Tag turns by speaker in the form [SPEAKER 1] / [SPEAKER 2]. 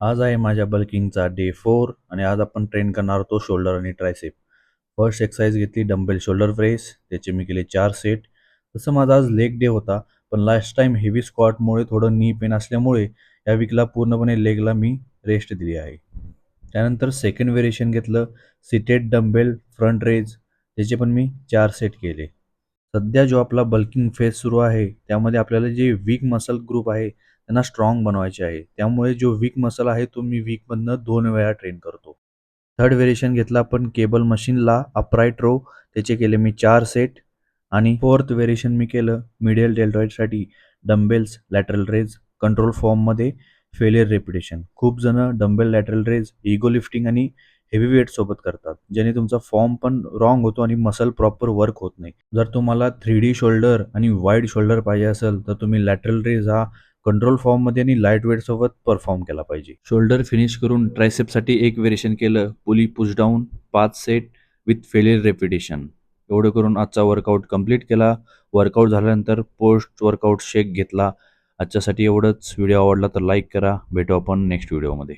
[SPEAKER 1] आज आहे माझ्या बल्किंगचा डे 4 आणि आज आपण ट्रेन करणार होतो शोल्डर आणि ट्रायसेप. फर्स्ट एक्सरसाइज घेतली डंबेल शोल्डर प्रेस. त्याचे मी केले 4 सेट. तसं माझा आज लेग डे होता. पण लास्ट टाईम हेवी स्क्वॉटमुळे थोडं नी पेन असल्यामुळे या वीकला पूर्णपणे लेगला मी रेस्ट दिली आहे. त्यानंतर सेकंड व्हेरिएशन घेतलं सीटेड डंबेल फ्रंट रेज. त्याचे पण मी 4 सेट केले. सध्या जो आपला बल्किंग फेज सुरू आहे, त्यामध्ये आपल्याला जे वीक मसल ग्रुप आहे, त्यांना स्ट्राँग बनवायचे आहे. त्यामुळे जो वीक मसल आहे, तो मी वीकमधनं 2 वेळा ट्रेन करतो. थर्ड व्हेरिएशन घेतला आपण केबल मशीनला अपराइट रो. त्याचे केले मी 4 सेट आणि फोर्थ व्हेरिएशन मी केलं मिडियल डेल्टॉइडसाठी डंबेल्स लॅटरल रेज कंट्रोल फॉर्ममध्ये फेलियर रेपिटेशन. खूप जण dumbbell lateral raise, ego lifting आणि हेवी वेट सोबत करतात, ज्याने तुमचा फॉर्म पण रॉंग होतो आणि मसल प्रॉपर वर्क होत नाही. जर तुम्हाला 3D शोल्डर आणि वाईड शोल्डर पाहिजे असेल, तर तुम्ही लॅटरल रेज हा कंट्रोल फॉर्ममध्ये आणि लाईट वेटसोबत परफॉर्म केला पाहिजे. शोल्डर फिनिश करून ट्रायसेपसाठी एक व्हेरिएशन केलं pulley push down 5 set with failure repetition. एवढं करून आजचा वर्कआउट कंप्लीट केला. वर्कआउट झाल्यानंतर पोस्ट वर्कआउट शेक घेतला. आजच्यासाठी एवढंच. व्हिडिओ आवडला तर लाईक करा. भेटू आपण नेक्स्ट व्हिडिओमध्ये.